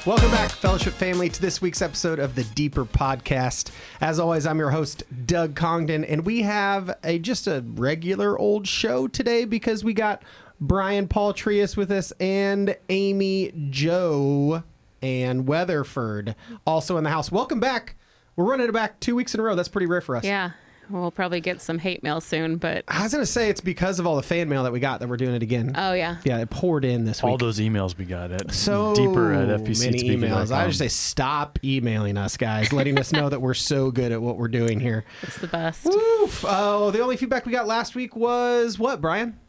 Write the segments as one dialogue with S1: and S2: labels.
S1: Welcome back, Fellowship family, to this week's episode of the Deeper Podcast. As always, I'm your host, Doug Congdon, and we have just a regular old show today because we got Brian Paul Trias with us and Amy Jo and Weatherford also in the house. Welcome back. We're running it back 2 weeks in a row. That's pretty rare for us.
S2: Yeah. We'll probably get some hate mail soon, but...
S1: I was going to say it's because of all the fan mail that we got that we're doing it again.
S2: Oh, yeah.
S1: Yeah, it poured in this week.
S3: All those emails we got at
S1: so
S3: deeper at FPC
S1: many emails. I just say stop emailing us, guys, letting us know that we're so good at what we're doing here.
S2: It's the best.
S1: Oof. Oh, the only feedback we got last week was what, Brian?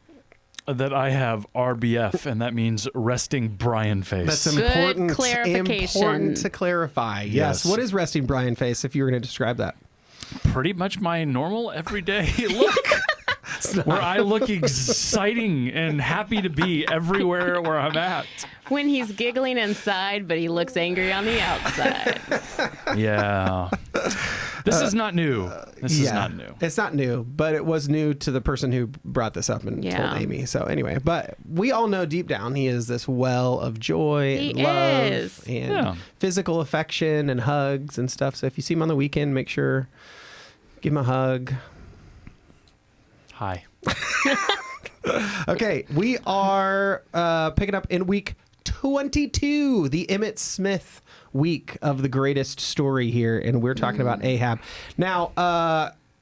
S3: That I have RBF, and that means resting Brian face.
S1: That's
S2: Good
S1: important.
S2: clarification.
S1: Important to clarify. Yes. What is resting Brian face, if you were going to describe that?
S3: Pretty much my normal everyday look. Where I look exciting and happy to be everywhere where I'm at.
S2: When he's giggling inside, but he looks angry on the outside.
S3: Yeah. This is not new. This is not new.
S1: It's not new, but it was new to the person who brought this up and told Amy. So anyway, but we all know deep down he is this well of joy and love and physical affection and hugs and stuff. So if you see him on the weekend, make sure give him a hug.
S3: Hi.
S1: Okay, we are picking up in week 22, the Emmitt Smith week of the greatest story here, and we're talking about Ahab. Now,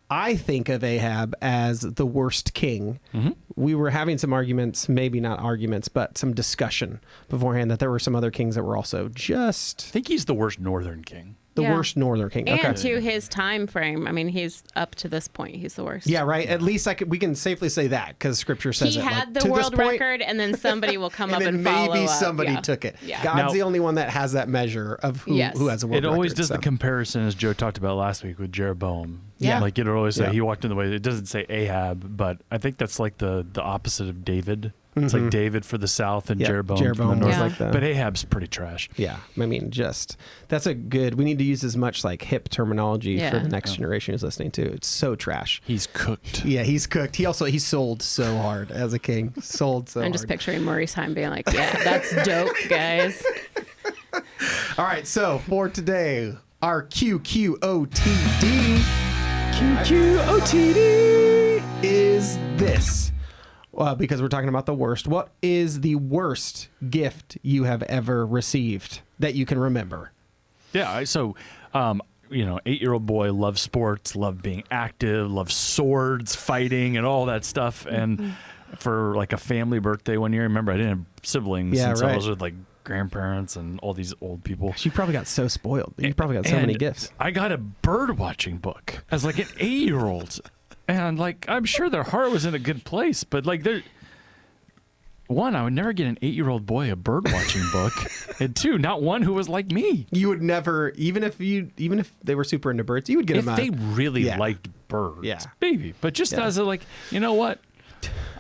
S1: I think of Ahab as the worst king. Mm-hmm. We were having some arguments, maybe not arguments, but some discussion beforehand that there were some other kings that were also just...
S3: I think he's the worst northern king.
S1: The worst northern king.
S2: And to his time frame, I mean, he's up to this point, he's the worst.
S1: Yeah, right. At least we can safely say that because Scripture says
S2: he
S1: it.
S2: had the world record, and then somebody will come up and follow
S1: maybe
S2: up.
S1: somebody took it.
S2: Yeah.
S1: God's
S3: Now,
S1: the only one that has that measure of who has a world record.
S3: It always does
S1: so.
S3: the comparison, as Joe talked about last week with Jeroboam.
S1: Yeah.
S3: Like it always say he walked in the way. It doesn't say Ahab, but I think that's like the opposite of David. It's like David for the south and Jeroboam for the north.
S1: Like
S3: but Ahab's pretty trash.
S1: Yeah. I mean, that's a good, we need to use as much like hip terminology for the next generation who's listening to. It's so trash.
S3: He's cooked.
S1: Yeah, he's cooked. He sold so hard as a king.
S2: I'm just picturing Maurice Heim being like, yeah, that's dope, guys.
S1: All right. So for today, our QQOTD. QQOTD is this. Because we're talking about the worst. What is the worst gift you have ever received that you can remember?
S3: Yeah. So, 8-year-old boy, loves sports, loved being active, loves swords, fighting, and all that stuff. And for like a family birthday one year, I remember I didn't have siblings.
S1: Yeah,
S3: so I was with like grandparents and all these old people.
S1: You probably got so spoiled. You probably got so many gifts.
S3: I got a bird watching book as like an 8-year-old. And like, I'm sure their heart was in a good place, but like, I would never get an 8-year-old boy a bird watching book, and 2, not one who was like me.
S1: You would never, even if they were super into birds, you would get them.
S3: If they really liked birds, maybe. But just as a like, you know what?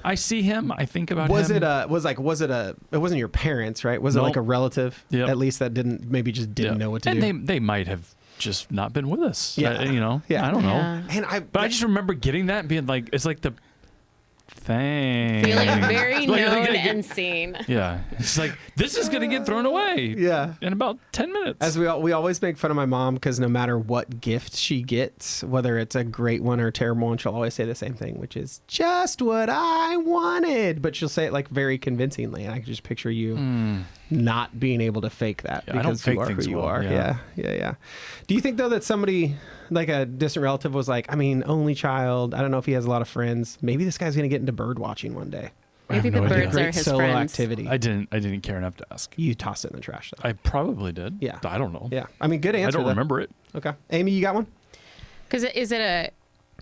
S3: I see him. I think about him.
S1: It wasn't your parents, right? Was it like a relative at least that didn't know what to do?
S3: And they might have just not been with us.
S1: Yeah.
S3: I don't know.
S1: And
S3: But I just remember getting that and being like, it's like the thing.
S2: Feeling very known and seen.
S3: Yeah. It's like, this is going to get thrown away.
S1: Yeah.
S3: In about 10 minutes.
S1: As we always make fun of my mom because no matter what gift she gets, whether it's a great one or a terrible one, she'll always say the same thing, which is just what I wanted. But she'll say it like very convincingly. And I can just picture you not being able to fake that because
S3: I don't fake
S1: you are
S3: things
S1: who you
S3: well.
S1: are. Yeah. Do you think though that somebody like a distant relative was like, I mean, only child, I don't know if he has a lot of friends. Maybe this guy's going to get into bird watching one day.
S2: Maybe the birds are his
S1: solo
S2: friends.
S1: activity.
S3: I didn't care enough to ask.
S1: You tossed it in the trash though.
S3: I probably did.
S1: Yeah.
S3: I don't know.
S1: Yeah. I mean, good answer.
S3: I don't remember it.
S1: Okay. Amy, you got one?
S2: Because is it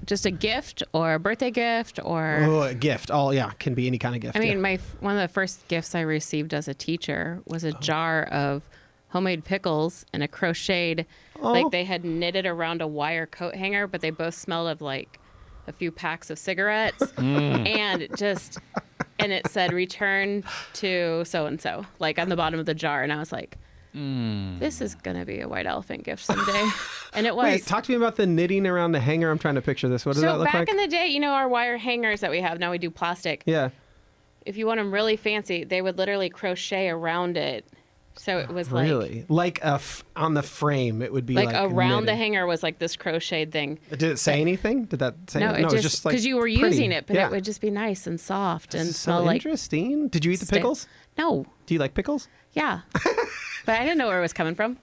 S2: just a gift or a birthday gift or...
S1: Oh, a gift. Can be any kind of gift.
S2: I mean, one of the first gifts I received as a teacher was a jar of homemade pickles and a crocheted, like they had knitted around a wire coat hanger, but they both smelled of like a few packs of cigarettes and it said return to so-and-so, like on the bottom of the jar. And I was like, this is going to be a white elephant gift someday. And it was.
S1: Wait, talk to me about the knitting around the hanger. I'm trying to picture this. What does that look like?
S2: So back in the day, our wire hangers that we have, now we do plastic.
S1: Yeah.
S2: If you want them really fancy, they would literally crochet around it So it was like
S1: Really? Like on the frame, it would be
S2: like around the
S1: knitted.
S2: hanger was like this crocheted thing.
S1: Did it say anything? Did that say
S2: No,
S1: anything?
S2: it
S1: was
S2: just
S1: like
S2: because you were
S1: pretty.
S2: using it, but
S1: Yeah.
S2: it would just be nice and soft and
S1: So
S2: smell like.
S1: interesting. Did you eat the
S2: sta-
S1: pickles?
S2: No,
S1: Do you like pickles?
S2: yeah, but I didn't know where it was coming from.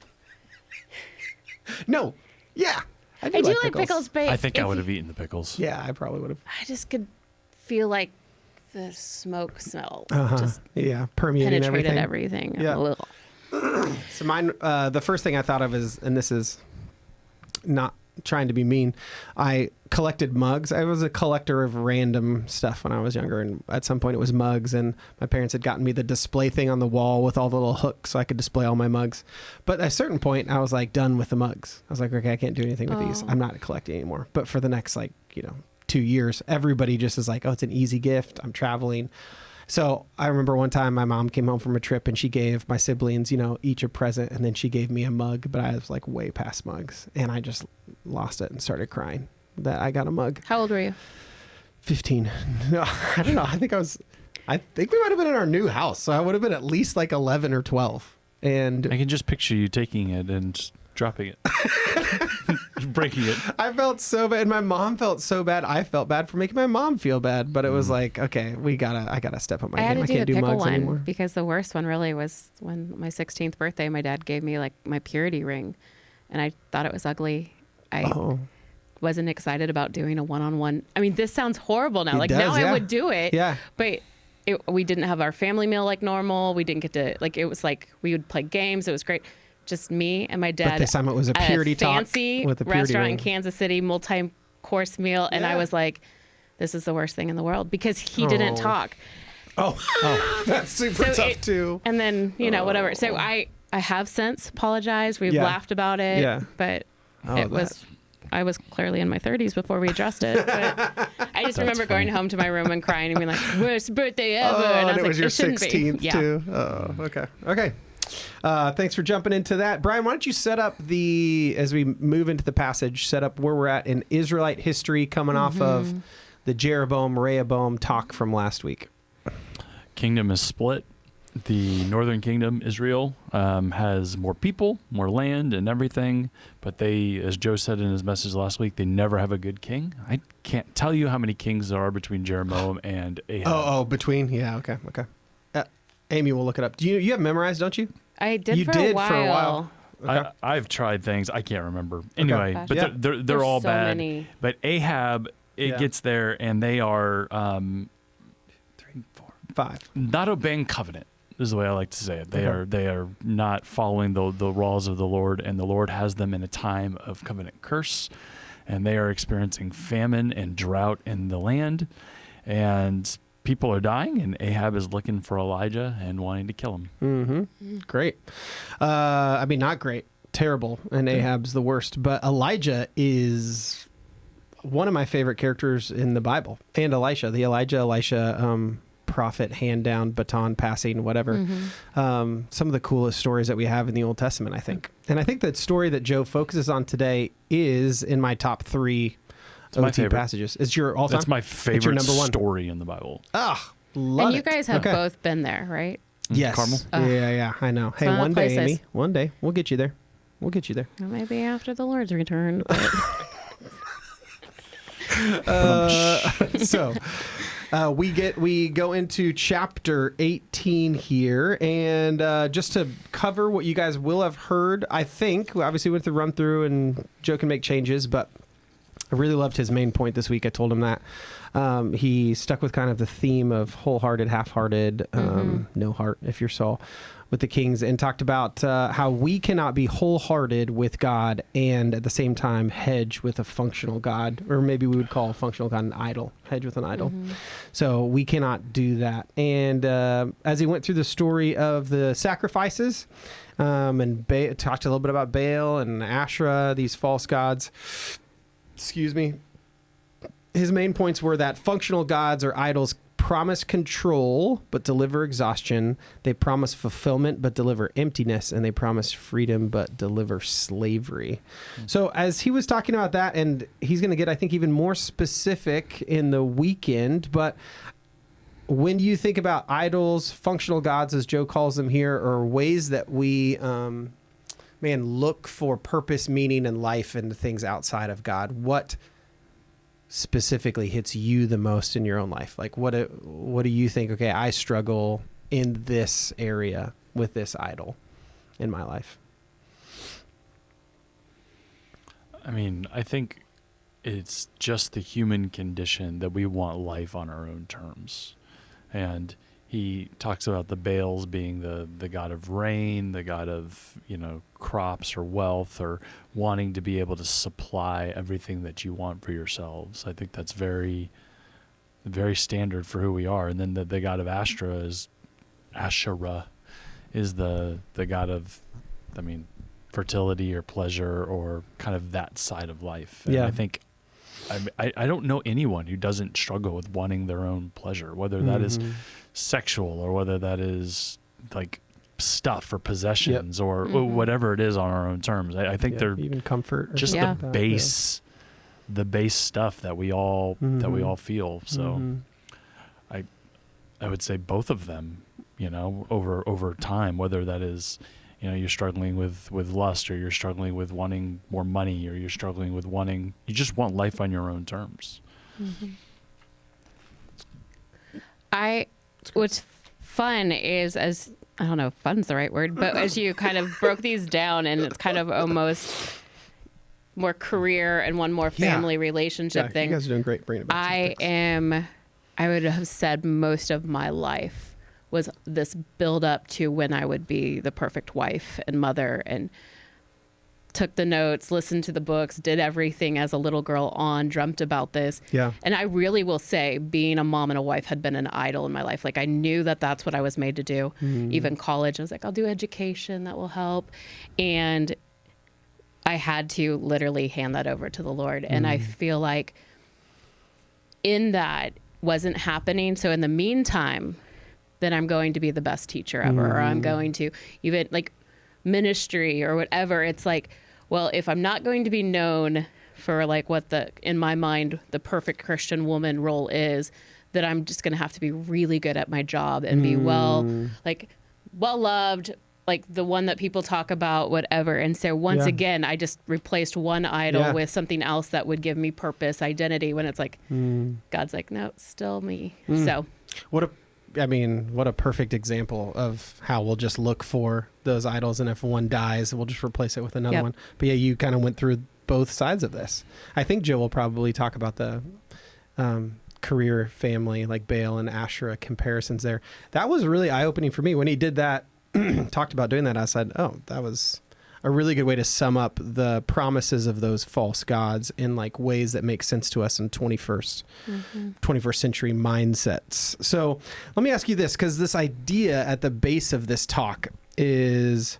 S1: No. Yeah.
S2: I do like pickles, but
S3: I think I
S2: if
S3: would have eaten the pickles.
S1: Yeah, I probably would have.
S2: I just could feel like the smoke smell just
S1: Yeah, permeating
S2: penetrated
S1: everything.
S2: everything.
S1: Yeah.
S2: Ugh.
S1: So mine, the first thing I thought of is, and this is not trying to be mean, I collected mugs. I was a collector of random stuff when I was younger, and at some point it was mugs, and my parents had gotten me the display thing on the wall with all the little hooks so I could display all my mugs. But at a certain point, I was like done with the mugs. I was like, okay, I can't do anything with these. I'm not collecting anymore. But for the next 2 years, everybody just is like, oh, it's an easy gift. I'm traveling. So I remember one time my mom came home from a trip and she gave my siblings, each a present, and then she gave me a mug, but I was like way past mugs, and I just lost it and started crying that I got a mug.
S2: How old were you?
S1: 15. No, I don't know. I think we might have been in our new house. So I would have been at least like 11 or 12. And
S3: I can just picture you taking it and dropping it, breaking it.
S1: I felt so bad. And my mom felt so bad. I felt bad for making my mom feel bad, but it was like, okay, I gotta step up my
S2: I had
S1: game.
S2: to
S1: I
S2: do
S1: can't
S2: the
S1: do
S2: pickle
S1: mugs
S2: one
S1: anymore.
S2: because the worst one really was when my 16th birthday, my dad gave me like my purity ring, and I thought it was ugly. I wasn't excited about doing a one-on-one. I mean, this sounds horrible now.
S1: It does,
S2: I
S1: yeah.
S2: would do it.
S1: Yeah.
S2: But we didn't have our family meal like normal. We didn't get to, it was like we would play games. It was great. Just me and my dad.
S1: But this time it was a
S2: at
S1: purity talk
S2: fancy
S1: with a purity
S2: restaurant
S1: ring.
S2: in Kansas City, multi-course meal. And I
S1: Yeah.
S2: was like, this is the worst thing in the world because he didn't talk.
S1: Oh, that's super tough too.
S2: And then, whatever. So I have since apologized. We've
S1: Yeah.
S2: laughed about it.
S1: Yeah.
S2: But
S1: Oh,
S2: I was clearly in my 30s before we addressed it. But I just remember going home to my room and crying and being like, worst birthday ever.
S1: Oh,
S2: and I
S1: and
S2: was
S1: it
S2: like,
S1: was your
S2: it shouldn't
S1: 16th
S2: be. Yeah.
S1: too. Oh, okay. Okay. Thanks for jumping into that. Brian, why don't you set up as we move into the passage, set up where we're at in Israelite history coming off of the Jeroboam-Rehoboam talk from last week.
S3: Kingdom is split. The northern kingdom, Israel, has more people, more land and everything. But they, as Joe said in his message last week, they never have a good king. I can't tell you how many kings there are between Jeroboam and Ahab.
S1: Oh, between? Yeah, okay. Amy will look it up. Do you have memorized, don't you?
S2: I did,
S1: You
S2: for,
S1: did
S2: a while.
S1: for a while. Okay.
S3: I've tried things. I can't remember. Anyway,
S2: Gosh.
S3: but
S1: Yeah.
S3: they're
S2: There's
S3: all
S2: so
S3: bad.
S2: many.
S3: But Ahab, it
S1: Yeah.
S3: gets there, and they are
S1: 3, 4, 5.
S3: not obeying covenant. Is the way I like to say it. They are not following the laws of the Lord, and the Lord has them in a time of covenant curse, and they are experiencing famine and drought in the land, and people are dying, and Ahab is looking for Elijah and wanting to kill him.
S1: Mm-hmm. Great. I mean, not great. Terrible. And Ahab's the worst. But Elijah is one of my favorite characters in the Bible. And Elisha. The Elisha prophet, hand down, baton passing, whatever. Some of the coolest stories that we have in the Old Testament, I think. And I think the story that Joe focuses on today is in my top 3
S3: my
S1: OT
S3: favorite.
S1: passages. It's your all-time?
S3: That's my
S1: It's
S3: favorite
S1: your number 1
S3: story in the Bible.
S1: Ah, love
S2: And you
S1: it.
S2: guys have
S1: Okay.
S2: both been there, right?
S1: Yes.
S3: Carmel?
S1: Yeah, I know. Hey,
S2: one of the
S1: one day,
S2: places.
S1: Amy. One day. We'll get you there. We'll get you there.
S2: Well, maybe after the Lord's return. But
S1: So we go into chapter 18 here, and just to cover what you guys will have heard, I think obviously we have to run through and Joe can make changes, but I really loved his main point this week. I told him that he stuck with kind of the theme of wholehearted, half-hearted, no heart if you're Saul, with the kings, and talked about how we cannot be wholehearted with God and at the same time hedge with a functional God, or maybe we would call a functional God an idol, hedge with an idol. So we cannot do that. And as he went through the story of the sacrifices, and talked a little bit about Baal and Asherah, these false gods, excuse me, his main points were that functional gods or idols promise control but deliver exhaustion. They promise fulfillment but deliver emptiness, and they promise freedom but deliver slavery. So as he was talking about that, and he's going to get, I think, even more specific in the weekend, but when you think about idols, functional gods, as Joe calls them here, or ways that we, look for purpose, meaning, and life in the things outside of God, what specifically hits you the most in your own life? Like, what do you think? Okay, I struggle in this area with this idol in my life.
S3: I mean, I think it's just the human condition that we want life on our own terms. And he talks about the Baals being the god of rain, the god of, crops or wealth, or wanting to be able to supply everything that you want for yourselves. I think that's very, very standard for who we are. And then the god of Asherah is the god of, fertility or pleasure, or kind of that side of life. And I think I don't know anyone who doesn't struggle with wanting their own pleasure, whether that is sexual or whether that is like stuff or possessions or whatever it is on our own terms. I think they're
S1: even comfort,
S3: just the base stuff that we all feel. So I would say both of them, over time, whether that is, you're struggling with lust, or you're struggling with wanting more money, or you're struggling with you just want life on your own terms.
S2: What's fun is, as I don't know if fun's the right word, but as you kind of broke these down, and it's kind of almost more career and one more family relationship thing.
S1: You guys are doing great bringing it back.
S2: I would have said most of my life was this build up to when I would be the perfect wife and mother, and took the notes, listened to the books, did everything as a little girl dreamt about this.
S1: Yeah.
S2: And I really will say being a mom and a wife had been an idol in my life. Like, I knew that that's what I was made to do. Even college, I was like, I'll do education, that will help. And I had to literally hand that over to the Lord. And I feel like in that wasn't happening. So in the meantime, then I'm going to be the best teacher ever, or I'm going to even like ministry or whatever. It's like, well, if I'm not going to be known for like what in my mind, the perfect Christian woman role is, that I'm just going to have to be really good at my job and be well loved, like the one that people talk about, whatever. And so once again, I just replaced one idol with something else that would give me purpose, identity, when it's like, God's like, no, still me. So
S1: what a perfect example of how we'll just look for those idols, and if one dies, we'll just replace it with another one. But yeah, you kind of went through both sides of this. I think Jill will probably talk about the career, family, like Baal and Asherah comparisons there. That was really eye-opening for me when he did that. Talked about doing that. I said, oh, that was a really good way to sum up the promises of those false gods in like ways that make sense to us in 21st century mindsets. So let me ask you this, because this idea at the base of this talk is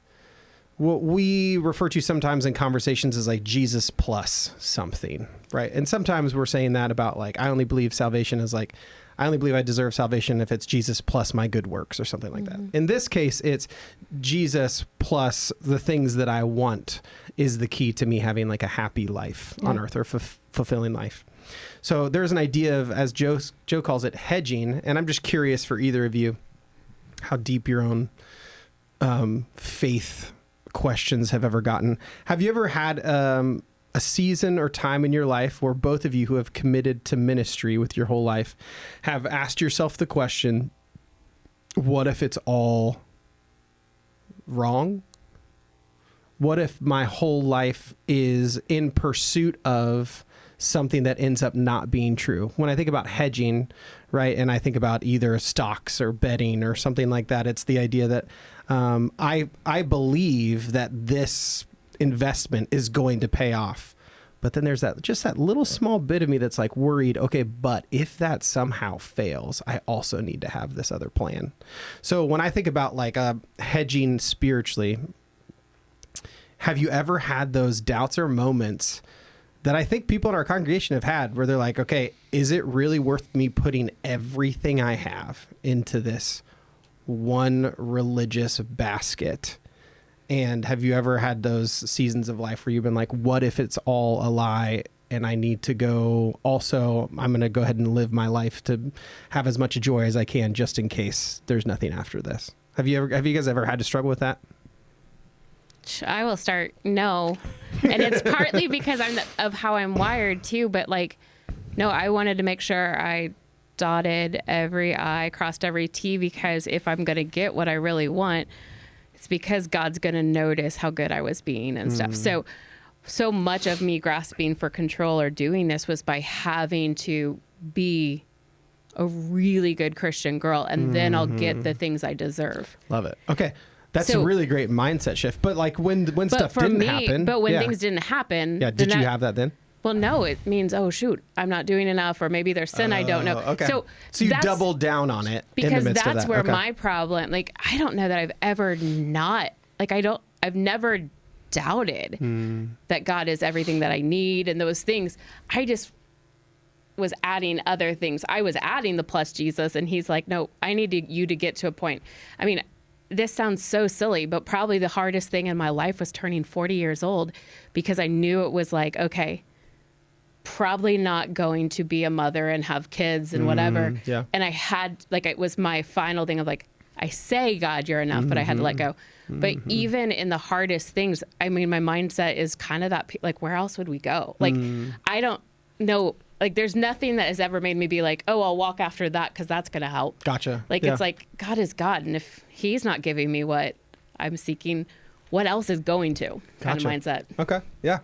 S1: what we refer to sometimes in conversations as like Jesus plus something, right? And sometimes we're saying that about like, I only believe salvation is like, I only believe I deserve salvation if it's Jesus plus my good works or something like that. In this case, it's Jesus plus the things that I want is the key to me having like a happy life on earth, or fulfilling life. So there's an idea of, as Joe calls it, hedging. And I'm just curious for either of you how deep your own faith questions have ever gotten. Have you ever had a season or time in your life where both of you who have committed to ministry with your whole life have asked yourself the question, what if it's all wrong? What if my whole life is in pursuit of something that ends up not being true? When I think about hedging, right, and I think about either stocks or betting or something like that, it's the idea that I believe that this investment is going to pay off. But then there's that little small bit of me that's like worried, okay, but if that somehow fails, I also need to have this other plan. So when I think about like hedging spiritually, have you ever had those doubts or moments that I think people in our congregation have had where they're like, okay, is it really worth me putting everything I have into this one religious basket? And have you ever had those seasons of life where you've been like, what if it's all a lie and I need to go. Also, I'm going to go ahead and live my life to have as much joy as I can, just in case there's nothing after this. Have you guys ever had to struggle with that?
S2: I will start. No. And it's partly because of how I'm wired too. But like, no, I wanted to make sure I dotted every I, crossed every T, because if I'm going to get what I really want, it's because God's going to notice how good I was being and stuff. So much of me grasping for control or doing this was by having to be a really good Christian girl, and then I'll get the things I deserve.
S1: Love it. Okay. That's a really great mindset shift. But like when stuff didn't happen.
S2: But when things didn't happen.
S1: Yeah. Did you have that then?
S2: Well, no, it means, oh, shoot, I'm not doing enough, or maybe there's sin I don't know.
S1: Okay. So you doubled down on it
S2: because
S1: in the midst of that.
S2: Where my problem, like, I don't know that I've ever not, like, I've never doubted that God is everything that I need and those things. I just was adding other things. I was adding the plus Jesus, and he's like, no, I need you to get to a point. I mean, this sounds so silly, but probably the hardest thing in my life was turning 40 years old, because I knew it was like, okay, probably not going to be a mother and have kids and whatever.
S1: Yeah.
S2: And I had, like, it was my final thing of like, I say, God, you're enough, but I had to let go. But even in the hardest things, I mean, my mindset is kind of that, like, where else would we go? Like, I don't know. Like, there's nothing that has ever made me be like, oh, I'll walk after that because that's going to help.
S1: Gotcha.
S2: Like, it's like, God is God. And if he's not giving me what I'm seeking, what else is going to? Kind of mindset.
S1: Okay. Yeah.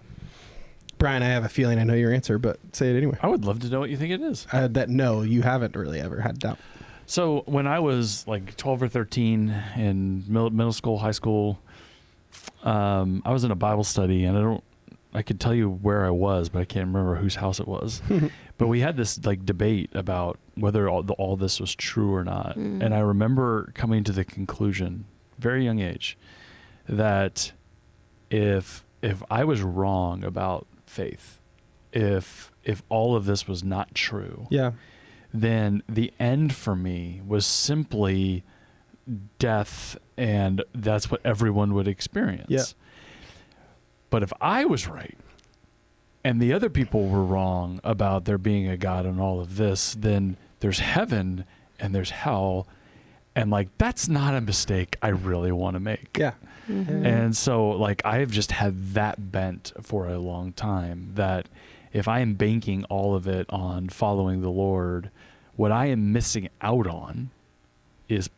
S1: Brian, I have a feeling I know your answer, but say it anyway.
S3: I would love to know what you think it is.
S1: No, you haven't really ever had doubt.
S3: So when I was like 12 or 13 in middle school, high school, I was in a Bible study, and I could tell you where I was, but I can't remember whose house it was. But we had this like debate about whether all this was true or not. And I remember coming to the conclusion, very young age, that if I was wrong about faith, if all of this was not true, then the end for me was simply death, and that's what everyone would experience. Yeah. But if I was right and the other people were wrong about there being a God and all of this, then there's heaven and there's hell. And like, that's not a mistake I really want to make.
S1: Yeah.
S3: And so like, I have just had that bent for a long time, that if I am banking all of it on following the Lord, what I am missing out on is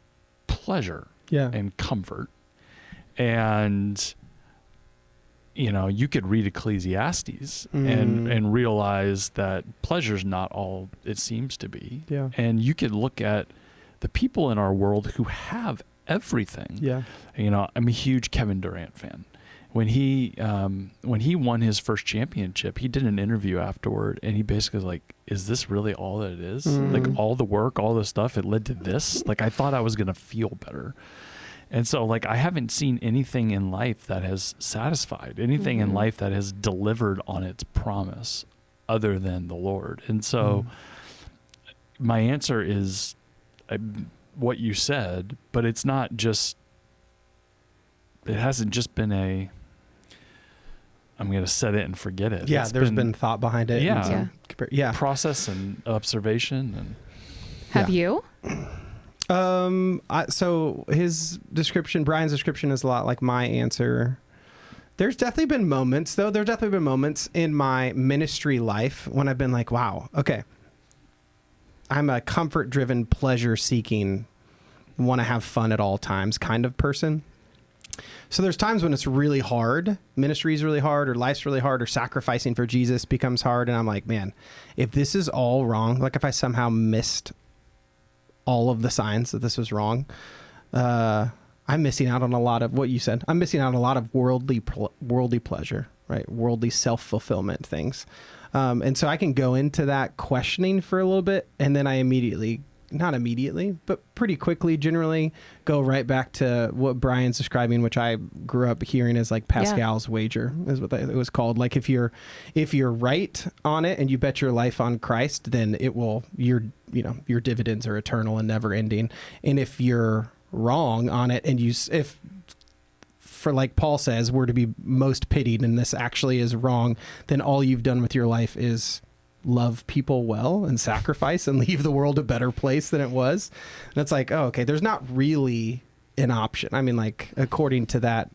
S3: pleasure and comfort. And you know, you could read Ecclesiastes and realize that pleasure's not all it seems to be. Yeah. And you could look at the people in our world who have everything. Yeah. You know, I'm a huge Kevin Durant fan. When he won his first championship, he did an interview afterward, and he basically was like, is this really all that it is? Like, all the work, all the stuff, it led to this? Like, I thought I was going to feel better. And so, like, I haven't seen anything in life that has satisfied, anything in life that has delivered on its promise other than the Lord. And so my answer is what you said, but it's not just, it hasn't just been I'm going to set it and forget it.
S1: Yeah, there's been thought behind it.
S3: Yeah. Process and observation. And
S2: Have you?
S1: So his description, Brian's description, is a lot like my answer. There's definitely been moments, though. There's definitely been moments in my ministry life when I've been like, wow, okay, I'm a comfort-driven, pleasure-seeking, want to have fun at all times kind of person. So there's times when it's really hard, ministry is really hard, or life's really hard, or sacrificing for Jesus becomes hard. And I'm like, man, if this is all wrong, like if I somehow missed all of the signs that this was wrong, I'm missing out on a lot of what you said. I'm missing out on a lot of worldly pleasure, right? Worldly self-fulfillment things. And so I can go into that questioning for a little bit, and then I not immediately, but pretty quickly generally go right back to what Brian's describing, which I grew up hearing as like Pascal's wager is what it was called. Like if you're right on it and you bet your life on Christ, then your dividends are eternal and never ending. And if you're wrong on it and if for, like Paul says, we're to be most pitied and this actually is wrong, then all you've done with your life is love people well and sacrifice and leave the world a better place than it was. And it's like, oh, okay, there's not really an option. I mean, like, according to that.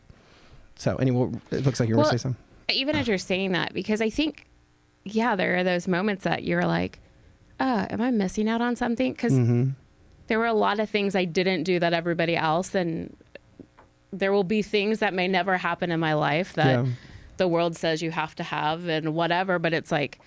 S1: So anyway, it looks like you want to say something.
S2: Even as you're saying that, because I think, yeah, there are those moments that you're like, am I missing out on something? Because there were a lot of things I didn't do that everybody else, and there will be things that may never happen in my life that the world says you have to have and whatever, but it's like,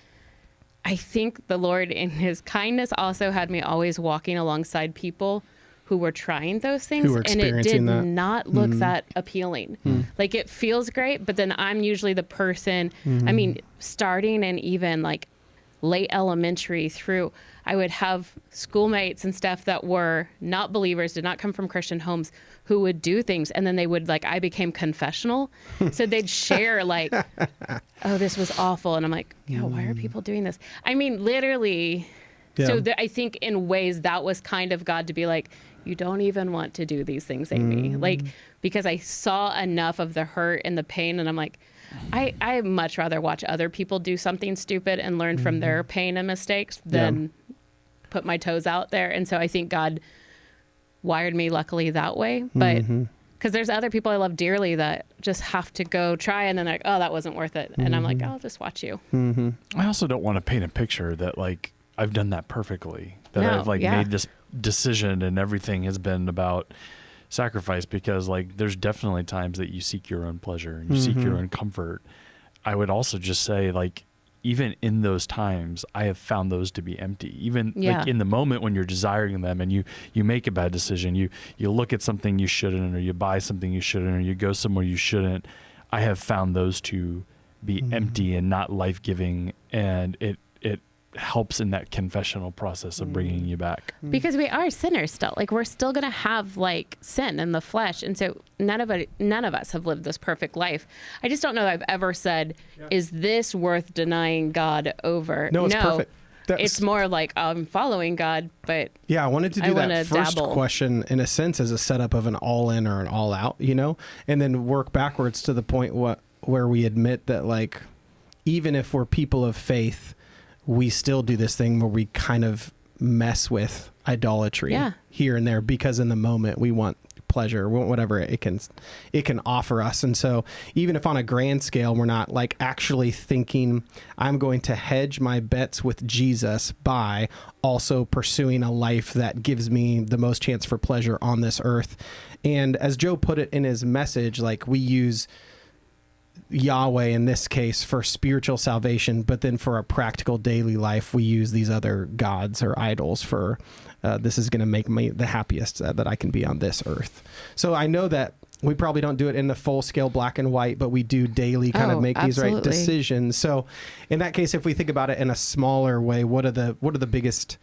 S2: I think the Lord in his kindness also had me always walking alongside people who were trying those things, and it did not look that appealing. Like, it feels great, but then I'm usually the person, I mean, starting and even like late elementary through, I would have schoolmates and stuff that were not believers, did not come from Christian homes, who would do things. And then they would, like, I became confessional. So they'd share like, oh, this was awful. And I'm like, yeah, why are people doing this? I mean, literally. Yeah. So I think in ways that was kind of God to be like, you don't even want to do these things, Amy. Like, because I saw enough of the hurt and the pain, and I'm like, I much rather watch other people do something stupid and learn from their pain and mistakes than put my toes out there. And so I think God wired me luckily that way. But because there's other people I love dearly that just have to go try, and then like, oh, that wasn't worth it. And I'm like, I'll just watch you.
S3: I also don't want to paint a picture that like I've done that perfectly, that I've like made this decision and everything has been about sacrifice, because like there's definitely times that you seek your own pleasure and you seek your own comfort. I would also just say, like, even in those times, I have found those to be empty. Even like in the moment when you're desiring them and you make a bad decision, you look at something you shouldn't, or you buy something you shouldn't, or you go somewhere you shouldn't. I have found those to be empty and not life-giving, and it helps in that confessional process of bringing you back.
S2: Because we are sinners still. Like, we're still going to have like sin in the flesh. And so none of us have lived this perfect life. I just don't know that I've ever said, is this worth denying God over?
S1: No, it's perfect.
S2: It's more like I'm following God, but
S1: yeah, I wanted to do that first question in a sense as a setup of an all in or an all out, you know, and then work backwards to the point where we admit that, like, even if we're people of faith, we still do this thing where we kind of mess with idolatry here and there, because in the moment we want pleasure, we want whatever it can offer us. And so even if on a grand scale, we're not like actually thinking, I'm going to hedge my bets with Jesus by also pursuing a life that gives me the most chance for pleasure on this earth. And as Joe put it in his message, like, we use Yahweh in this case for spiritual salvation, but then for a practical daily life, we use these other gods or idols for this is going to make me the happiest that I can be on this earth. So I know that we probably don't do it in the full scale black and white, but we do daily kind of make these right decisions. So in that case, if we think about it in a smaller way, what are the biggest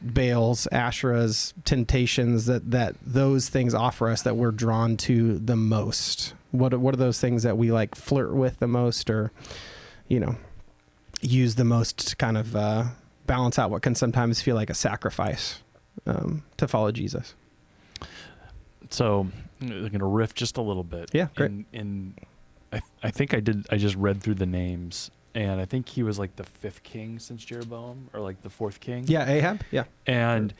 S1: Baals, Asherahs, temptations that those things offer us that we're drawn to the most? What are those things that we like flirt with the most, or, you know, use the most to kind of balance out what can sometimes feel like a sacrifice to follow Jesus?
S3: So I'm going to riff just a little bit.
S1: Yeah, great.
S3: I think I just read through the names, and I think he was like the 5th king since Jeroboam, or like the 4th king.
S1: Yeah, Ahab. Yeah.
S3: And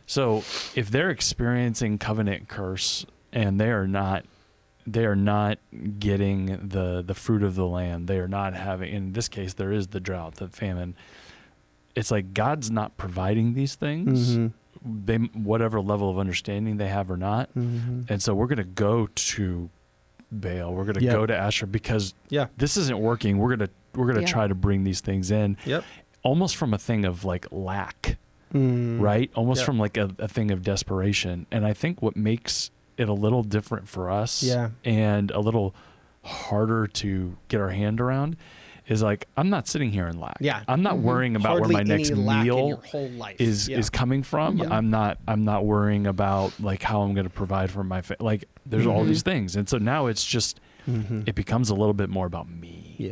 S3: so if they're experiencing covenant curse and they are not getting the fruit of the land, they are not having, in this case, there is the drought, the famine. It's like God's not providing these things, they, whatever level of understanding they have or not. And so we're going to go to Baal, we're going to go to Asher, because this isn't working. We're going to try to bring these things in, almost from a thing of like lack, right? Almost from like a thing of desperation. And I think what makes it a little different for us and a little harder to get our hand around is like, I'm not sitting here in lack. I'm not worrying about where my next meal is coming from. I'm not worrying about like how I'm going to provide for my like there's all these things. And so now it's just it becomes a little bit more about me.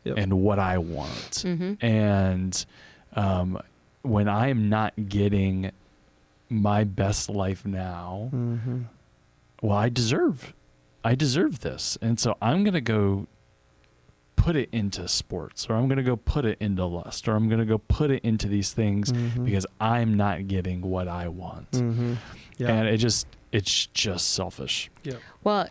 S3: And what I want. And when I'm not getting my best life now, well, I deserve I deserve this. And so I'm going to go put it into sports, or I'm going to go put it into lust, or I'm going to go put it into these things because I'm not getting what I want.
S1: Yeah.
S3: And it's just selfish.
S1: Yeah.
S2: Well,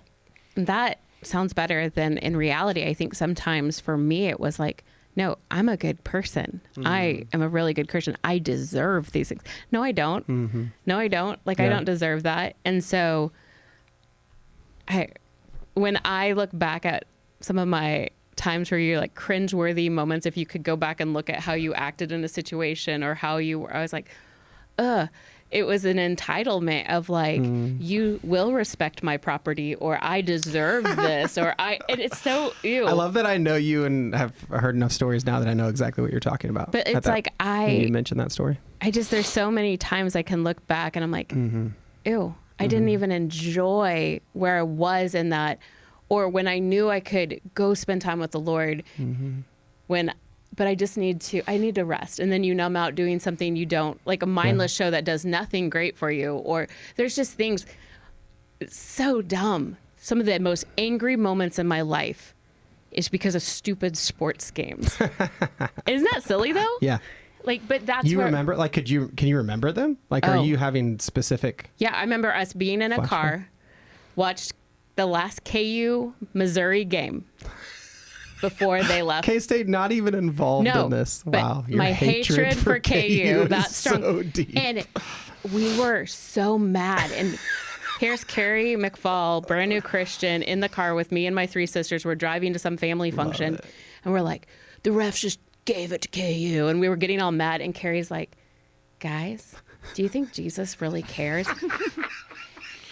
S2: that sounds better than in reality. I think sometimes for me, it was like, no, I'm a good person. I am a really good Christian. I deserve these things. No, I don't. No, I don't. Like, I don't deserve that. And so when I look back at some of my times where you're like cringeworthy moments, if you could go back and look at how you acted in a situation or how you were, I was like, it was an entitlement of like, you will respect my property, or I deserve this, or and it's so, ew.
S1: I love that I know you and have heard enough stories now that I know exactly what you're talking about.
S2: But it's like,
S1: when you mentioned that story.
S2: there's so many times I can look back and I'm like, ew, I didn't even enjoy where I was in that, or when I knew I could go spend time with the Lord but I just need to rest. And then you numb out doing something you don't, like a mindless show that does nothing great for you. Or there's just things, it's so dumb. Some of the most angry moments in my life is because of stupid sports games. Isn't that silly though?
S1: Yeah.
S2: Like, but that's
S1: you remember, like, can you remember them? Like, are you having specific?
S2: Yeah. I remember us being in a car, watched the last KU Missouri game before they left.
S1: K-State not even involved in this. Wow.
S2: But my hatred for KU, that's strong.
S1: So deep.
S2: And we were so mad. And here's Carrie McFall, brand new Christian, in the car with me and my three sisters. We're driving to some family function. And we're like, the refs just gave it to KU. And we were getting all mad. And Carrie's like, guys, do you think Jesus really cares?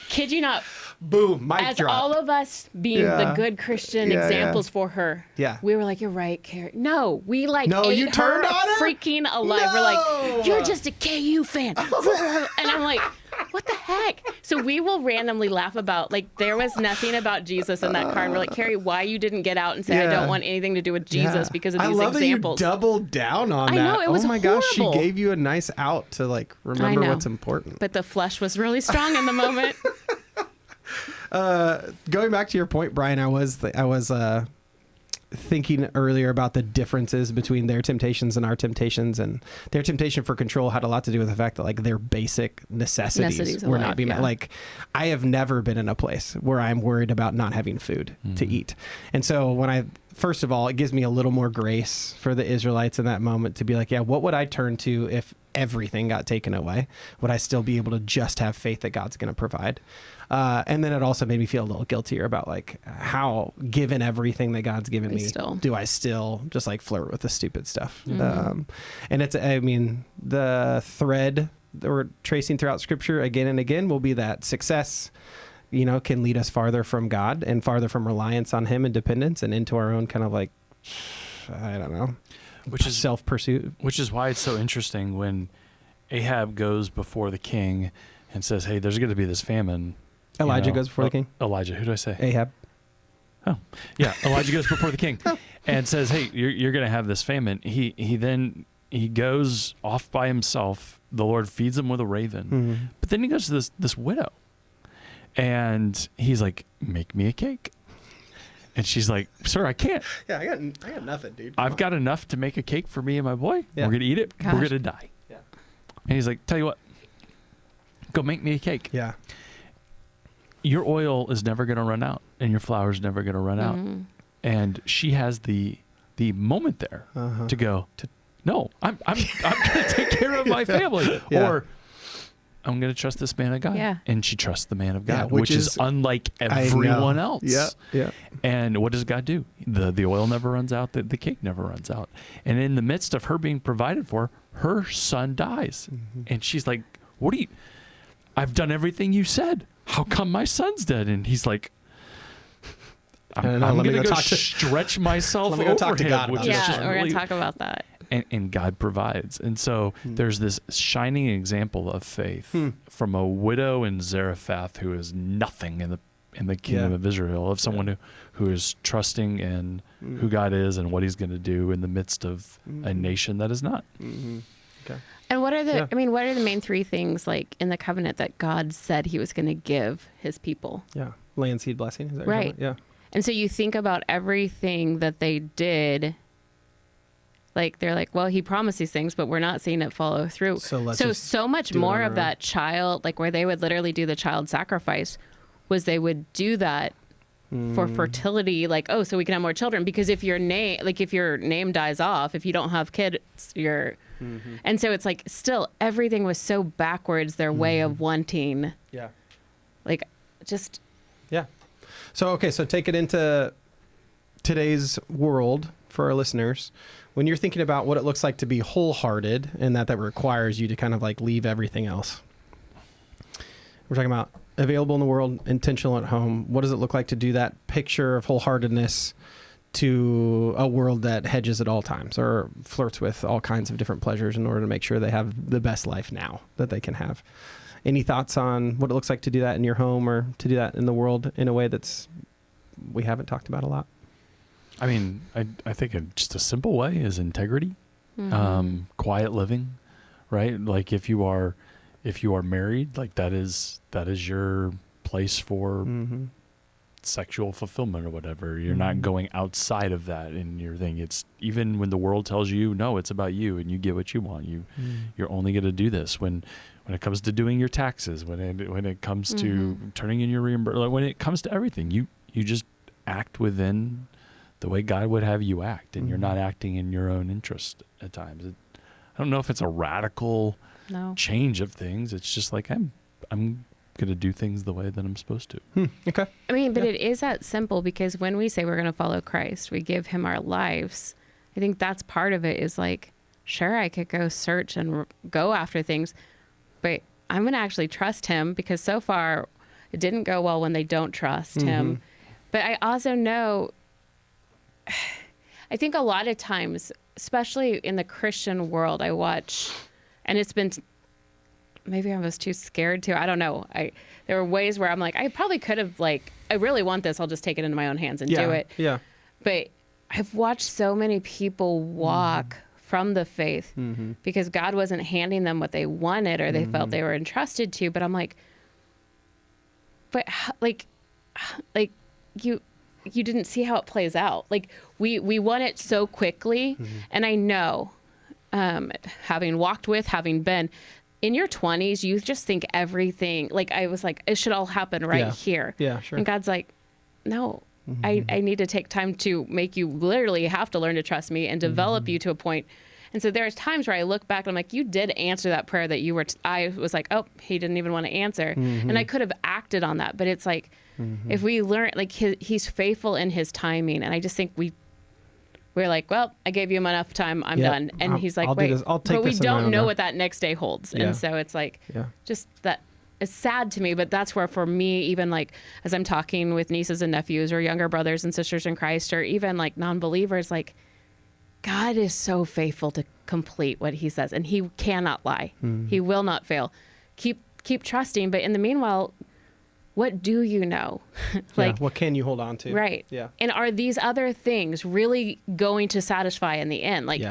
S2: Kid you not.
S1: Boom, mic
S2: As
S1: drop.
S2: all of us being the good Christian examples for her, we were like, you're right, Carrie. No, we like ate
S1: you turned
S2: her
S1: on her?
S2: freaking alive.
S1: No!
S2: We're like, you're just a KU fan. And I'm like, what the heck? So we will randomly laugh about, like, there was nothing about Jesus in that car. And we're like, Carrie, why you didn't get out and say, I don't want anything to do with Jesus because of these
S1: I love
S2: examples.
S1: That you doubled down on that.
S2: I know, it was
S1: oh my gosh, she
S2: horrible.
S1: gave you a nice out to like remember what's important.
S2: But the flesh was really strong in the moment.
S1: Going back to your point, Brian, I was thinking earlier about the differences between their temptations and our temptations, and their temptation for control had a lot to do with the fact that like their basic necessities were not being met. Like, I have never been in a place where I'm worried about not having food to eat. And so when first of all, it gives me a little more grace for the Israelites in that moment to be like, yeah, what would I turn to if everything got taken away? Would I still be able to just have faith that God's going to provide? And then it also made me feel a little guiltier about like how, given everything that God's given me, do I still just like flirt with the stupid stuff? And it's, I mean, the thread that we're tracing throughout Scripture again and again will be that success, you know, can lead us farther from God and farther from reliance on Him and dependence and into our own kind of like, I don't know,
S3: which is
S1: self-pursuit.
S3: Which is why it's so interesting when Ahab goes before the king and says, hey, there's going to be this famine.
S1: Elijah goes before the king.
S3: Elijah, who do I say?
S1: Ahab.
S3: Oh, yeah. Elijah goes before the king and says, hey, you're going to have this famine. He goes off by himself. The Lord feeds him with a raven. But then he goes to this widow and he's like, make me a cake. And she's like, sir, I can't.
S1: Yeah, I got nothing, dude.
S3: I've got enough to make a cake for me and my boy.
S1: Yeah.
S3: We're going to eat it.
S2: Gosh.
S3: We're going to die.
S1: Yeah.
S3: And he's like, tell you what, go make me a cake.
S1: Yeah.
S3: Your oil is never going to run out and your flour is never going to run out. And she has the moment there to go, no, I'm going to take care of my family. Or I'm going to trust this man of God.
S2: Yeah.
S3: And she trusts the man of God,
S1: which
S3: is unlike everyone else.
S1: Yeah. Yeah.
S3: And what does God do? The oil never runs out. The cake never runs out. And in the midst of her being provided for, her son dies. And she's like, I've done everything you said. How come my son's dead? And he's like, I'm going to go stretch myself over
S1: talk to
S3: him.
S1: God about
S2: Yeah, we're going to talk about that.
S3: And God provides. And so there's this shining example of faith from a widow in Zarephath who is nothing in the kingdom of Israel, of someone who is trusting in who God is and what He's going to do in the midst of a nation that is not.
S1: Okay.
S2: And what are the main three things like in the covenant that God said He was going to give His people?
S1: Yeah. Land seed blessing. Is that what you're
S2: Right.
S1: talking about?
S2: And so you think about everything that they did. Like, they're like, well, he promised these things, but we're not seeing it follow through. So much more of that child, like where they would literally do the child sacrifice, was they would do that for fertility. Like, oh, so we can have more children. Because if your name dies off, if you don't have kids, you're... And so it's like, still, everything was so backwards, their way of wanting.
S1: Yeah.
S2: Like, just...
S1: Yeah. So take it into today's world for our listeners. When you're thinking about what it looks like to be wholehearted, and that requires you to kind of like leave everything else. We're talking about available in the world, intentional at home. What does it look like to do that picture of wholeheartedness to a world that hedges at all times or flirts with all kinds of different pleasures in order to make sure they have the best life now that they can have? Any thoughts on what it looks like to do that in your home or to do that in the world in a way we haven't talked about a lot?
S3: I mean, I think just a simple way is integrity, quiet living, right? Like if you are married, like that is your place for sexual fulfillment or whatever. You're not going outside of that in your thing. It's even when the world tells you, no, it's about you and you get what you want. You're only going to do this when it comes to doing your taxes, when it comes to turning in your reimbursement, when it comes to everything, you just act within the way God would have you act, and you're not acting in your own interest at times. I don't know if it's a radical change of things. It's just like I'm going to do things the way that I'm supposed to.
S1: Okay.
S2: I mean, but it is that simple, because when we say we're going to follow Christ, we give him our lives. I think that's part of it, is like, sure, I could go search and go after things, but I'm going to actually trust him, because so far it didn't go well when they don't trust him. But I also know, I think a lot of times, especially in the Christian world, I watch, and it's been, maybe I was too scared to, I don't know. There were ways where I'm like, I probably could have, like, I really want this, I'll just take it into my own hands and do it.
S1: Yeah.
S2: But I've watched so many people walk from the faith because God wasn't handing them what they wanted or they felt they were entrusted to. But I'm like, but like you didn't see how it plays out. Like we want it so quickly. And I know, having walked with, having been in your 20s, you just think everything, like I was like, it should all happen right here.
S1: Yeah, sure.
S2: And God's like, no, I need to take time to make you literally have to learn to trust me and develop you to a point. And so there's times where I look back and I'm like, you did answer that prayer that you were, I was like, oh, he didn't even want to answer. And I could have acted on that. But it's like, if we learn, like he's faithful in his timing. And I just think we're like, well, I gave you enough time. I'm done. And he's like, wait, but we don't know what that next day holds. And so it's like, just that it's sad to me, but that's where for me, even like, as I'm talking with nieces and nephews or younger brothers and sisters in Christ, or even like non-believers, like God is so faithful to complete what he says, and he cannot lie. He will not fail. Keep trusting. But in the meanwhile, what do you know? Like,
S1: what can you hold on to?
S2: Right.
S1: Yeah.
S2: And are these other things really going to satisfy in the end? Like,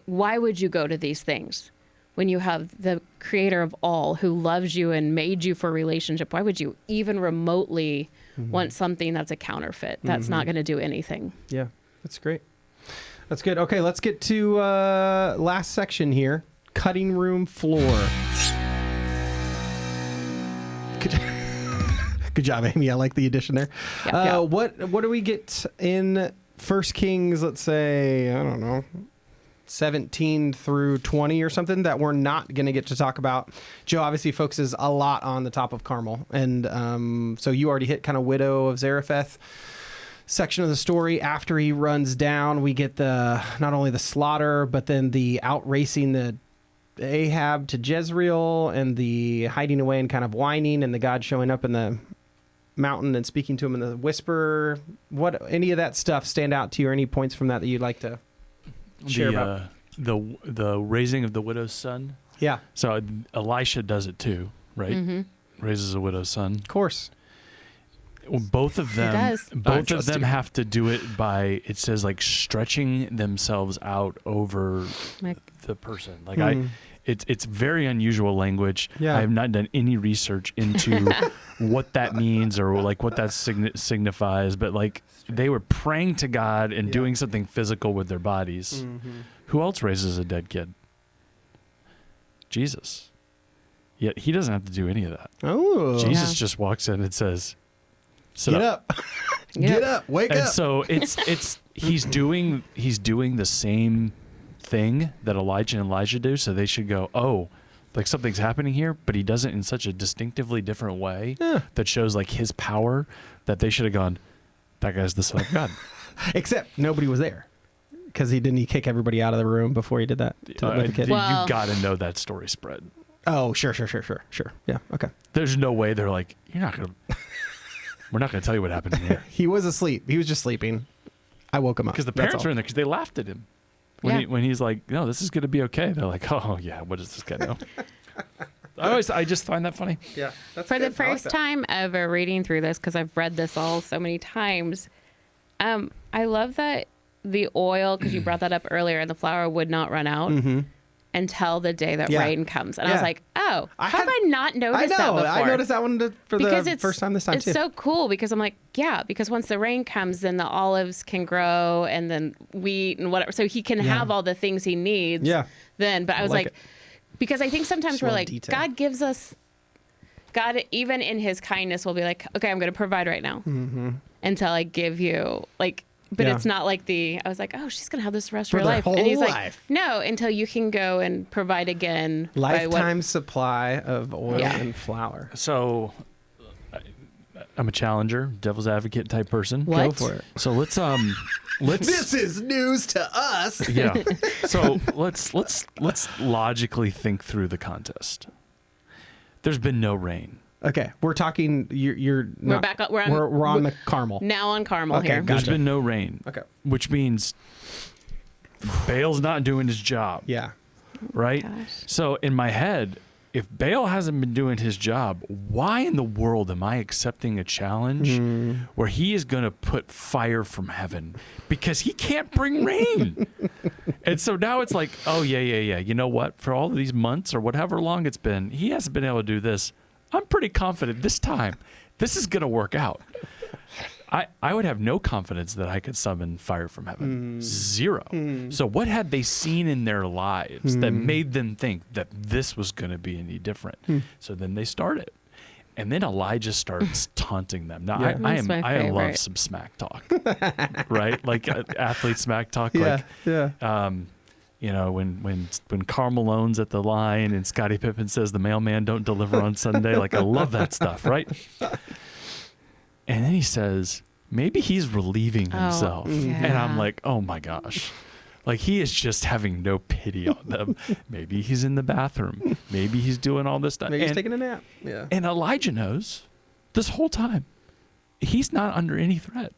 S2: why would you go to these things when you have the creator of all who loves you and made you for a relationship? Why would you even remotely want something that's a counterfeit? That's not going to do anything. Yeah.
S1: That's great. That's good. Okay, let's get to last section here. Cutting room floor. Good job, Amy. I like the addition there. What do we get in 1 Kings, let's say, I don't know, 17 through 20 or something that we're not going to get to talk about? Joe obviously focuses a lot on the top of Carmel. And so you already hit kind of widow of Zarephath section of the story. After he runs down, we get not only the slaughter, but then the outracing the Ahab to Jezreel and the hiding away and kind of whining and the God showing up in the mountain and speaking to him in the whisper. What, any of that stuff stand out to you, or any points from that you'd like to share about?
S3: The raising of the widow's son.
S1: Yeah.
S3: So Elisha does it too, right? Raises a widow's son.
S1: Of course.
S3: Both of them have to do it by, it says, like stretching themselves out over the person. Like It's very unusual language.
S1: Yeah.
S3: I have not done any research into what that means or like what that signifies, but like they were praying to God and doing something physical with their bodies.
S1: Mm-hmm.
S3: Who else raises a dead kid? Jesus. Yet he doesn't have to do any of that.
S1: Oh.
S3: Jesus just walks in and says, "Sit
S1: Get
S3: up."
S1: up. Get up. Wake
S3: And
S1: up.
S3: so he's doing the same thing that Elijah and Elijah do. So they should go, oh, like something's happening here, but he does it in such a distinctively different way that shows like his power that they should have gone, that guy's the Son of God.
S1: Except nobody was there. Because he kick everybody out of the room before he did that to with the kid.
S2: Well-
S3: You got to know that story spread.
S1: Oh, sure. Yeah, okay.
S3: There's no way they're like, we're not going to tell you what happened in here.
S1: He was asleep. He was just sleeping. I woke him up.
S3: Because the
S1: That's
S3: parents
S1: all.
S3: were in there because they laughed at him. When he's like, no, this is going to be okay. They're like, oh, yeah, what does this guy know? I just find that funny.
S1: Yeah, that's
S2: For
S1: good.
S2: the first time ever reading through this, because I've read this all so many times, I love that the oil, because you brought that up earlier, and the flour would not run out until the day that
S1: Yeah.
S2: rain comes. And I
S1: Yeah.
S2: was like, oh,
S1: I
S2: have
S1: had-
S2: I not noticed
S1: I know.
S2: that before?
S1: I noticed that one for the first time this time
S2: it's
S1: too.
S2: so cool because I'm like, yeah, because once the rain comes, then the olives can grow and then wheat and whatever. So he can have all the things he needs
S1: Yeah.
S2: then. But I was
S1: like
S2: like, because I think sometimes
S1: Just
S2: we're
S1: real
S2: like,
S1: detail.
S2: God gives us, God, even in his kindness, will be like, okay, I'm going to provide right now until I give you, like, but
S1: Yeah.
S2: it's not like I was like, oh, she's going to have this the rest of
S1: For
S2: her
S1: their
S2: life.
S1: whole
S2: And he's like,
S1: life.
S2: no, until you can go and provide again. by what-
S1: Lifetime supply of oil
S2: Yeah.
S1: and flour.
S3: So I'm a challenger, devil's advocate type person.
S2: What?
S1: Go for it.
S3: So let's
S1: This is news to us.
S3: yeah. So let's logically think through the contest. There's been no rain.
S1: Okay, we're talking. You're not,
S2: back up- we're on-
S1: we're on the Carmel.
S2: Now on Carmel
S1: Okay,
S2: here.
S1: got
S3: There's
S1: Gotcha.
S3: been no rain.
S1: Okay.
S3: Which means Baal's not doing his job,
S1: Yeah.
S3: right?
S2: Gosh.
S3: So in my head, if Baal hasn't been doing his job, why in the world am I accepting a challenge where he is going to put fire from heaven because he can't bring rain? And so now it's like, oh, yeah. You know what? For all of these months or whatever long it's been, he hasn't been able to do this. I'm pretty confident this time this is going to work out. I would have no confidence that I could summon fire from heaven. Zero. So what had they seen in their lives that made them think that this was going to be any different? So then they start it. And then Elijah starts taunting them. Now,
S1: Yeah.
S2: That's my
S3: I love
S2: favorite.
S3: some smack talk, right? Like athlete smack talk.
S1: Yeah.
S3: Like,
S1: yeah.
S3: you know, when Karl Malone's at the line and Scottie Pippen says the mailman don't deliver on Sunday. Like, I love that stuff, right? And then he says, maybe he's relieving himself. And I'm
S2: yeah.
S3: like, oh my gosh. Like, he is just having no pity on them. Maybe he's in the bathroom. Maybe he's doing all this stuff.
S1: Maybe he's
S3: And-
S1: taking a nap. Yeah.
S3: and Elijah knows this whole time he's not under any threat.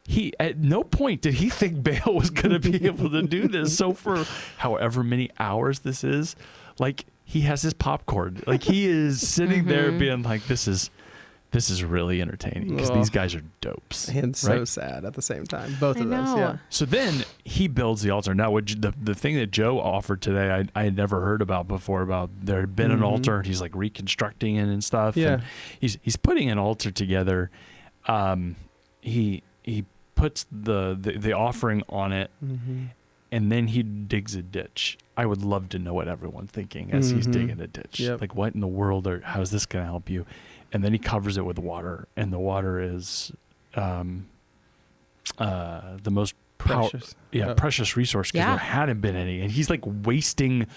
S3: He at no point did he think Baal was going to be able to do this. So for however many hours this is, like, he has his popcorn. Like, he is sitting there being like, this is really entertaining because these guys are dopes.
S1: And so
S3: right?
S1: sad at the same time. Both
S2: I
S1: of those.
S2: know.
S1: Yeah.
S3: So then he builds the altar. Now, the thing that Joe offered today, I had never heard about before. About there had been an altar, and he's like reconstructing it and stuff.
S1: Yeah.
S3: And he's putting an altar together. He puts the offering on it, and then he digs a ditch. I would love to know what everyone's thinking as he's digging a ditch.
S1: Yep.
S3: Like, what in the world? How is this going to help you? And then he covers it with water, and the water is the most
S1: Precious.
S3: precious resource because
S2: Yeah.
S3: there hadn't been any, and he's like wasting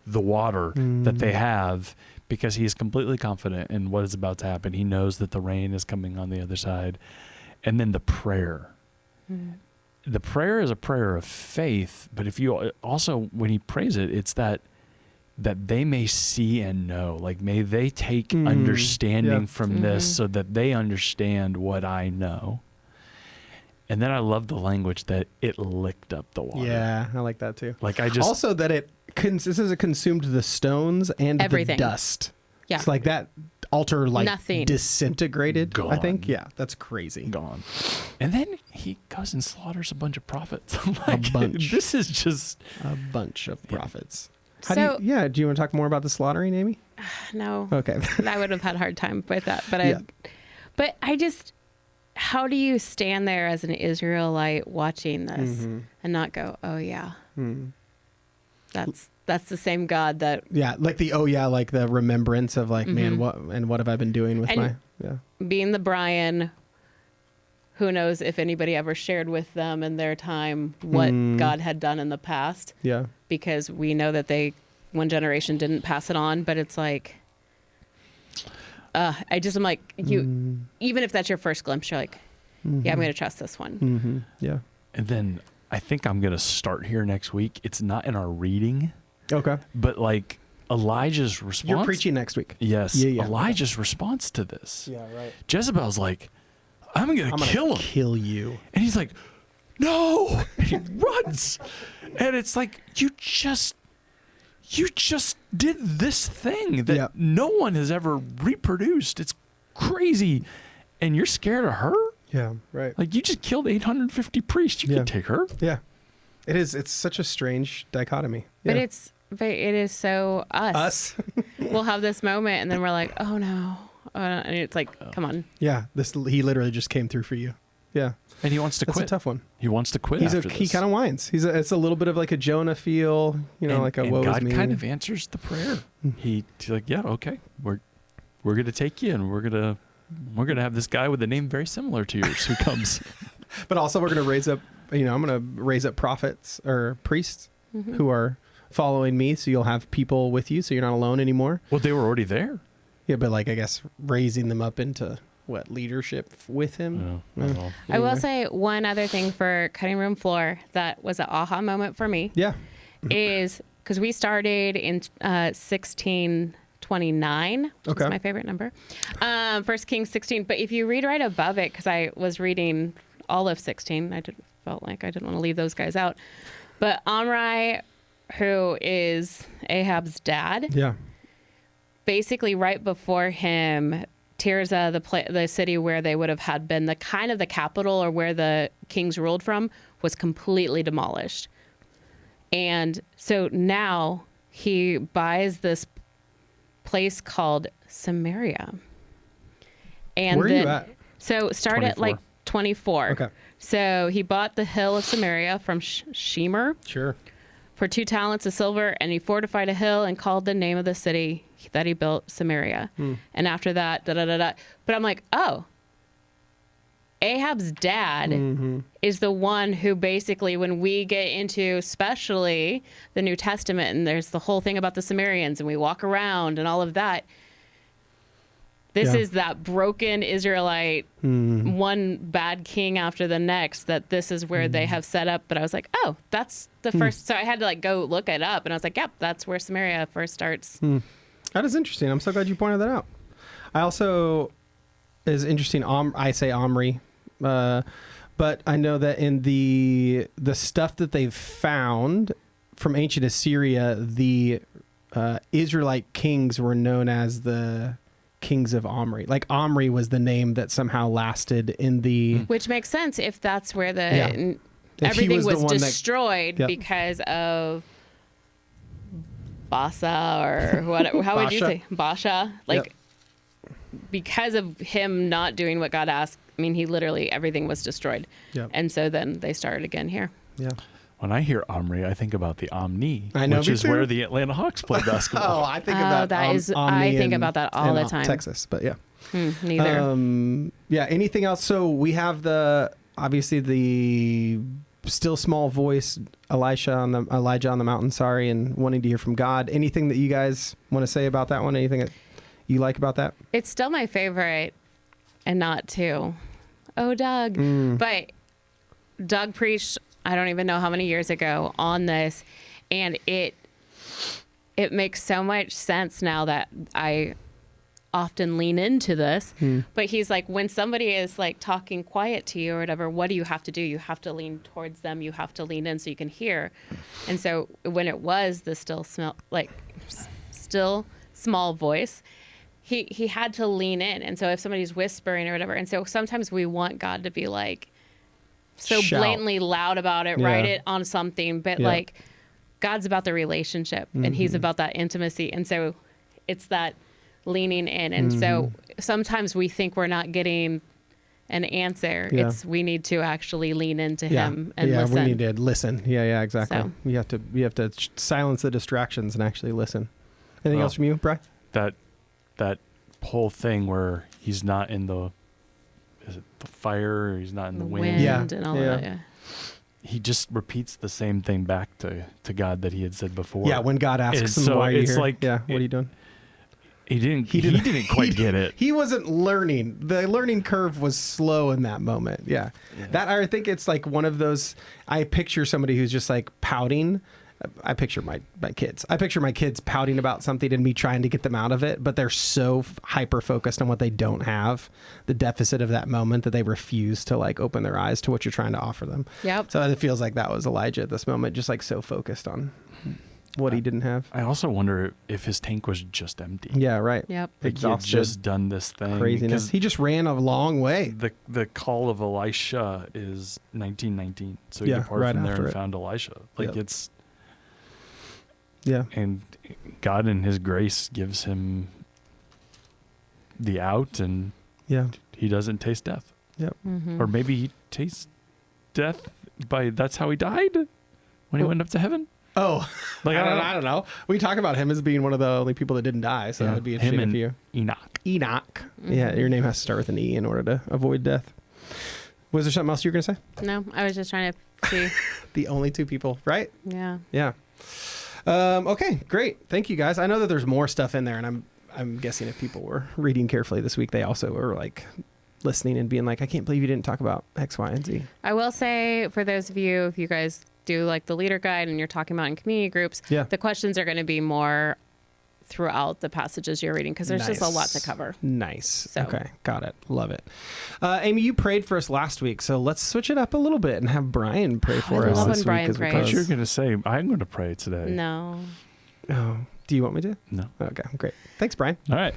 S3: the water that they have because he is completely confident in what is about to happen. He knows that the rain is coming on the other side, and then the prayer. The prayer is a prayer of faith, but if you also, when he prays it, it's that they may see and know, like, may they take understanding
S1: Yeah.
S3: from this so that they understand what I know. And then I love the language that it licked up the water.
S1: Yeah, I like that too.
S3: Like, I just,
S1: Also, that it consumed the stones and
S2: Everything.
S1: the dust.
S2: Yeah.
S1: It's like that altar
S2: Nothing.
S1: disintegrated. I think.
S3: Gone.
S1: Yeah, that's crazy.
S3: gone. And then he goes and slaughters a bunch of prophets. I'm like,
S1: bunch.
S3: this is just,
S1: A bunch of prophets.
S2: So
S1: do you want to talk more about the slaughtering, Amy?
S2: no,
S1: Okay.
S2: I would have had a hard time with that. But
S1: Yeah.
S2: I just, how do you stand there as an Israelite watching this and not go, oh yeah, that's the same God that.
S1: Yeah, like like the remembrance of like, man, what have I been doing with
S2: being the Brian, who knows if anybody ever shared with them in their time what God had done in the past.
S1: Yeah.
S2: Because we know that one generation didn't pass it on, but it's like, I'm like, even if that's your first glimpse, you're like, yeah, I'm going to trust this one.
S1: Yeah.
S3: And then I think I'm going to start here next week. It's not in our reading.
S1: Okay.
S3: But like Elijah's response.
S1: You're preaching next week.
S3: Yes.
S1: Yeah.
S3: Elijah's response to this.
S1: Yeah, right.
S3: Jezebel's like, I'm going to kill him.
S1: Kill you.
S3: And he's like, no. And he runs. And it's like, you just did this thing that no one has ever reproduced. It's crazy. And you're scared of her?
S1: Yeah, right.
S3: Like, you just killed 850 priests. You can take her.
S1: Yeah. It is. It's such a strange dichotomy. Yeah.
S2: But it is so us. We'll have this moment and then we're like, oh no. And it's like, come on.
S1: Yeah. He literally just came through for you. Yeah.
S3: And he wants to quit.
S1: That's a tough one.
S3: He wants to quit
S1: He kind of whines. It's a little bit of like a Jonah feel, like a woe is me.
S3: God kind of answers the prayer. He's like, yeah, okay. We're going to take you and we're going to have this guy with a name very similar to yours who comes.
S1: But also we're going to raise up, I'm going to raise up prophets or priests who are following me. So you'll have people with you. So you're not alone anymore.
S3: Well, they were already there.
S1: Yeah. But like, I guess raising them up into leadership with him.
S3: Anyway.
S2: I will say one other thing for cutting room floor that was an aha moment for me.
S1: Yeah.
S2: Is because we started in 1629, which is my favorite number. 1 Kings 16. But if you read right above it, because I was reading all of 16, felt like I didn't want to leave those guys out. But Omri, who is Ahab's dad, basically right before him, Tirzah, the city where they would have had been the kind of the capital or where the kings ruled from, was completely demolished. And so now he buys this place called Samaria. And
S1: where are you at?
S2: So start
S3: 24.
S2: at like 24.
S1: Okay.
S2: So he bought the hill of Samaria from Shemer.
S1: Sure.
S2: For 2 talents of silver, and he fortified a hill and called the name of the city that he built Samaria. And after that, But I'm like, oh, Ahab's dad is the one who basically, when we get into especially the New Testament, and there's the whole thing about the Samaritans, and we walk around and all of that, this is that broken Israelite, one bad king after the next, that this is where they have set up. But I was like, oh, that's the first. So I had to like go look it up. And I was like, yep, that's where Samaria first starts.
S1: That is interesting. I'm so glad you pointed that out. I also is interesting. I say Omri, but I know that in the stuff that they've found from ancient Assyria, the Israelite kings were known as the kings of Omri. Like Omri was the name that somehow lasted in the...
S2: Which makes sense if that's where
S1: was
S2: everything was
S1: the one
S2: destroyed because of Basa or whatever. How would you say? Basha. Like, because of him not doing what God asked, I mean, he literally, everything was destroyed.
S1: Yep.
S2: And so then they started again here.
S1: Yeah.
S3: When I hear Omri, I think about the Omni,
S1: I know,
S3: which is where the Atlanta Hawks play basketball.
S1: I think about
S2: Omni I think about that all the time.
S1: Texas, but yeah.
S2: Neither.
S1: Anything else? So we have obviously the still small voice, Elijah on the mountain, and wanting to hear from God. Anything that you guys want to say about that one? Anything that you like about that?
S2: It's still my favorite, and not too. Oh, Doug. But Doug preached, I don't even know how many years ago, on this, and it makes so much sense now that I often lean into this. But he's like, when somebody is like talking quiet to you or whatever, what do you have to do? You have to lean towards them. You have to lean in so you can hear. And so when it was the still small voice, he had to lean in. And so if somebody's whispering or whatever, and so sometimes we want God to be like so
S1: Shout.
S2: blatantly loud about it, write it on something, but like God's about the relationship and he's about that intimacy. And so it's that leaning in. And so sometimes we think we're not getting an answer.
S1: Yeah.
S2: It's we need to actually lean into him and
S1: yeah,
S2: listen.
S1: we need to listen. Yeah, exactly.
S2: So.
S1: You have to silence the distractions and actually listen. Anything
S3: Well,
S1: else from you, Brian?
S3: That whole thing where he's not in the fire, or he's not in the wind.
S1: Yeah.
S2: And all
S1: Yeah.
S2: that. Yeah.
S3: He just repeats the same thing back to God that he had said before.
S1: Yeah, when God asks him,
S3: so
S1: why are you
S3: it's
S1: here?
S3: like-
S1: yeah, what are you doing?
S3: He didn't quite get it.
S1: He wasn't learning. The learning curve was slow in that moment. Yeah. That, I think it's like one of those, I picture somebody who's just like pouting. I picture my kids. I picture my kids pouting about something and me trying to get them out of it, but they're so hyper focused on what they don't have, the deficit of that moment, that they refuse to like open their eyes to what you're trying to offer them.
S2: Yep.
S1: So it feels like that was Elijah at this moment, just like so focused on what he didn't have.
S3: I also wonder if his tank was just empty.
S1: Yeah, right.
S2: Yep.
S3: Like he had
S1: Exhausted.
S3: just done this thing.
S1: Craziness.
S3: 'Cause
S1: He just ran a long way.
S3: the call of Elisha is 1919. So he
S1: Yeah,
S3: departed
S1: right
S3: from there
S1: after
S3: and
S1: it.
S3: found Elisha. Like
S1: Yep.
S3: it's,
S1: Yeah.
S3: and God in his grace gives him the out, and
S1: Yeah.
S3: he doesn't taste death.
S1: Yep.
S2: Mm-hmm.
S3: Or maybe he tastes death that's how he died when he went up to heaven.
S1: Oh,
S3: Like,
S1: I don't know. We talk about him as being one of the only people that didn't die, so
S3: Yeah.
S1: it'd be
S3: Him
S1: interesting
S3: and
S1: if you
S3: Enoch.
S1: Enoch. Yeah, your name has to start with an E in order to avoid death. Was there something else you were gonna say?
S2: No, I was just trying to see.
S1: The only two people, right?
S2: Yeah.
S1: Yeah. Okay, great. Thank you guys. I know that there's more stuff in there, and I'm guessing if people were reading carefully this week, they also were like listening and being like, I can't believe you didn't talk about X, Y, and Z.
S2: I will say for those of you, if you guys do like the leader guide and you're talking about in community groups,
S1: Yeah.
S2: the questions are going to be more throughout the passages you're reading because there's just a lot to
S1: Nice.
S2: cover.
S1: Nice.
S2: So.
S1: Okay, got it. Love it. Amy, you prayed for us last week, so let's switch it up a little bit and have Brian pray for
S2: I
S1: us
S2: love
S1: this
S2: when
S1: week.
S2: Brian
S1: as we
S2: prays.
S3: I
S1: close.
S3: thought you were going to say, I'm going to pray today.
S2: No.
S1: Oh, do you want me to?
S3: No.
S1: Okay, great. Thanks, Brian.
S3: All right.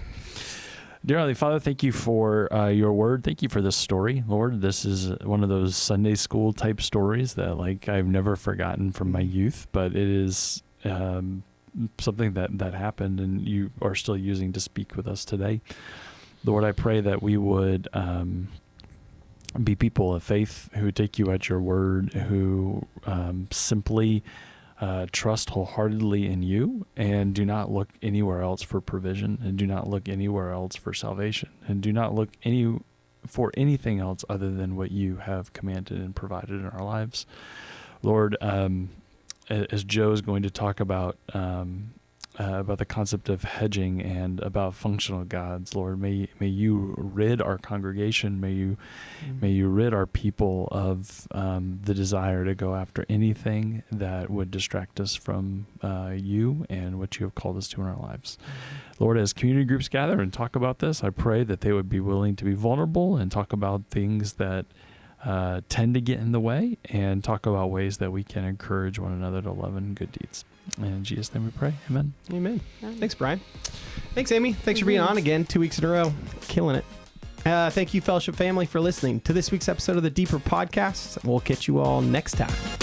S3: Dear Heavenly Father, thank you for your word. Thank you for this story, Lord. This is one of those Sunday school type stories that like I've never forgotten from my youth, but it is something that happened and you are still using to speak with us today. Lord, I pray that we would be people of faith who take you at your word, who simply trust wholeheartedly in you and do not look anywhere else for provision and do not look anywhere else for salvation and do not look for anything else other than what you have commanded and provided in our lives. Lord, as Joe is going to talk about the concept of hedging and about functional gods, Lord, may you rid our congregation, may you rid our people of the desire to go after anything that would distract us from you and what you have called us to in our lives. Lord, as community groups gather and talk about this, I pray that they would be willing to be vulnerable and talk about things that tend to get in the way and talk about ways that we can encourage one another to love and good deeds. And in Jesus' name we pray. Amen.
S1: Amen. Thanks, Brian. Thanks, Amy. Thanks for being on again 2 weeks in a row. Killing it. Thank you, Fellowship family, for listening to this week's episode of the Deeper Podcast. We'll catch you all next time.